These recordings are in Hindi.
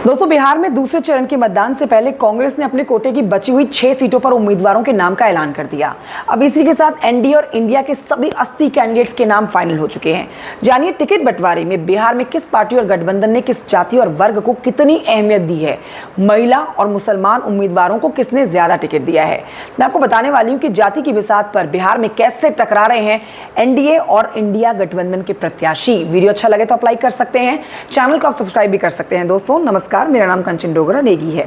दोस्तों, बिहार में दूसरे चरण के मतदान से पहले कांग्रेस ने अपने कोटे की बची हुई 6 सीटों पर उम्मीदवारों के नाम का ऐलान कर दिया। अब इसी के साथ एनडीए और इंडिया के सभी 80 कैंडिडेट्स के नाम फाइनल हो चुके हैं। जानिए टिकट बंटवारे में बिहार में किस पार्टी और गठबंधन ने किस जाति और वर्ग को कितनी अहमियत दी है, महिला और मुसलमान उम्मीदवारों को किसने ज्यादा टिकट दिया है। मैं आपको बताने वाली हूँ कि जाति की बिसात पर बिहार में कैसे टकरा रहे हैं एनडीए और इंडिया गठबंधन के प्रत्याशी। वीडियो अच्छा लगे तो आप लाइक कर सकते हैं, चैनल को आप सब्सक्राइब भी कर सकते हैं। दोस्तों नमस्कार, मेरा नाम कंचन डोगरा नेगी है।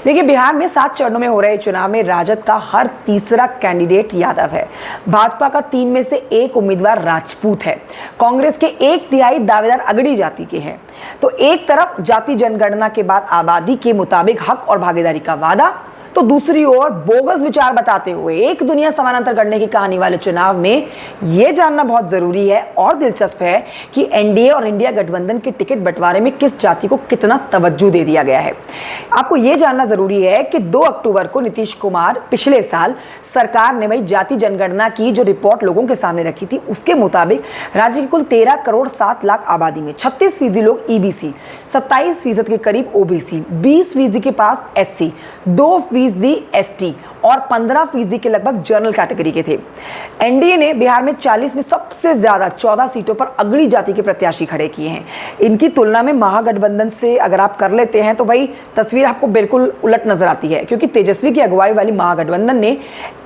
देखिए, बिहार में 7 चरणों में हो रहे चुनाव में राजद का हर तीसरा कैंडिडेट यादव है। भाजपा का 3 में से 1 उम्मीदवार राजपूत है। कांग्रेस के 1/3 दावेदार अगड़ी जाति के हैं। तो एक तरफ जाति जनगणना के बाद आबादी के मुताबिक हक और भागीदारी का वादा, तो दूसरी ओर बोगस विचार बताते हुए एक दुनिया समानांतर गढ़ने की कहानी वाले चुनाव में यह जानना बहुत जरूरी है और दिलचस्प है कि एनडीए और इंडिया गठबंधन के टिकट बंटवारे में किस जाति को कितना तवज्जो दे दिया गया है। आपको यह जानना जरूरी है कि 2 अक्टूबर को नीतीश कुमार पिछले साल सरकार ने वही जाति जनगणना की जो रिपोर्ट लोगों के सामने रखी थी, उसके मुताबिक राज्य की कुल 13 करोड़ 7 लाख आबादी में 36% लोग ईबीसी, 27% के करीब ओबीसी, 20% के पास एससी, 2% एसटी और 15% के लगभग जनरल कैटेगरी के थे। एनडीए ने बिहार में 40 में सबसे ज्यादा 14 सीटों पर अगड़ी जाति के प्रत्याशी खड़े किए हैं। इनकी तुलना में महागठबंधन से अगर आप कर लेते हैं तो भाई तस्वीर आपको बिल्कुल उलट नजर आती है, क्योंकि तेजस्वी की अगुवाई वाली महागठबंधन ने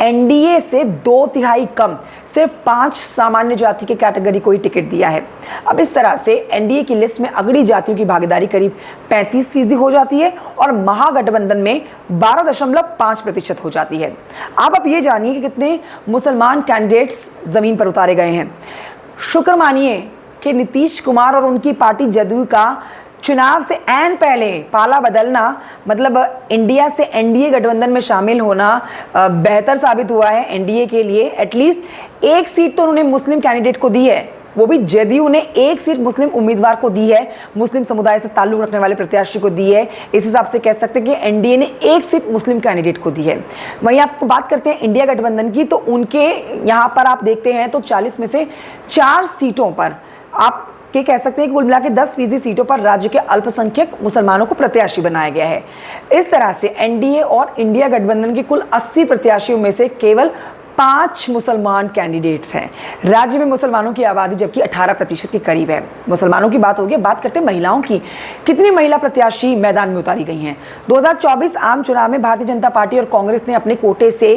एनडीए से 2/3 कम सिर्फ 5 सामान्य जाति के कैटेगरी को ही टिकट दिया है। अब इस तरह से एनडीए की लिस्ट में अगड़ी जातियों की भागीदारी करीब 35% हो जाती है और महागठबंधन में 12.5% हो जाती है। आप ये जानिए कि कितने मुसलमान कैंडिडेट्स जमीन पर उतारे गए हैं। शुक्र मानिए कि नीतीश कुमार और उनकी पार्टी जदयू का चुनाव से ऐन पहले पाला बदलना, मतलब इंडिया से एनडीए गठबंधन में शामिल होना बेहतर साबित हुआ है एनडीए के लिए। एटलीस्ट 1 सीट तो उन्होंने मुस्लिम कैंडिडेट को दी है, वो भी जदयू ने 1 सीट मुस्लिम उम्मीदवार को दी है, मुस्लिम समुदाय से ताल्लुक रखने वाले प्रत्याशी को दी है। इस हिसाब से कह सकते हैं कि एनडीए ने 1 सीट मुस्लिम कैंडिडेट को दी है। वहीं आपको बात करते हैं इंडिया गठबंधन की, तो उनके यहाँ पर आप देखते हैं तो 40 में से 4 सीटों पर आप के कह सकते हैं कि कुल मिला के 10% सीटों पर राज्य के अल्पसंख्यक मुसलमानों को प्रत्याशी बनाया गया है। इस तरह से एनडीए और इंडिया गठबंधन के कुल 80 प्रत्याशियों में से केवल 5 मुसलमान कैंडिडेट्स हैं। राज्य में मुसलमानों की आबादी जबकि 18% के करीब है। मुसलमानों की बात होगी, बात करते हैं महिलाओं की। कितनी महिला प्रत्याशी मैदान में उतारी गई हैं। 2024 आम चुनाव में भारतीय जनता पार्टी और कांग्रेस ने अपने कोटे से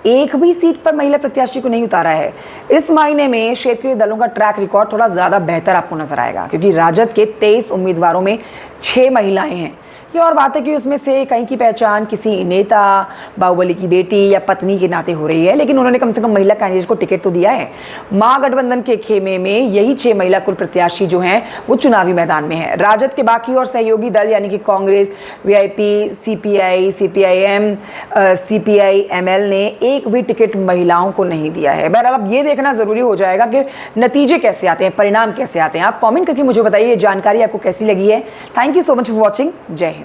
एक भी सीट पर महिला प्रत्याशी को नहीं उतारा है। इस महीने में क्षेत्रीय दलों का ट्रैक रिकॉर्ड थोड़ा ज्यादा बेहतर आपको नजर आएगा, क्योंकि राजद के 23 उम्मीदवारों में 6 महिलाएं हैं। ये और बात है कि उसमें से कहीं की पहचान किसी नेता, बाहुबली की बेटी या पत्नी के नाते हो रही है, लेकिन उन्होंने कम से कम महिला कैंडिडेट को टिकट तो दिया है। महागठबंधन के खेमे में यही 6 महिला कुल प्रत्याशी जो हैं वो चुनावी मैदान में है। राजद के बाकी और सहयोगी दल यानी कि Congress, VIP, CPI, CPIM, CPIML ने एक भी टिकट महिलाओं को नहीं दिया है। बहरहाल अब ये देखना जरूरी हो जाएगा कि नतीजे कैसे आते हैं, परिणाम कैसे आते हैं। आप कॉमेंट करके मुझे बताइए, जानकारी आपको कैसी लगी है। Thank you so much for watching. जय हिंद।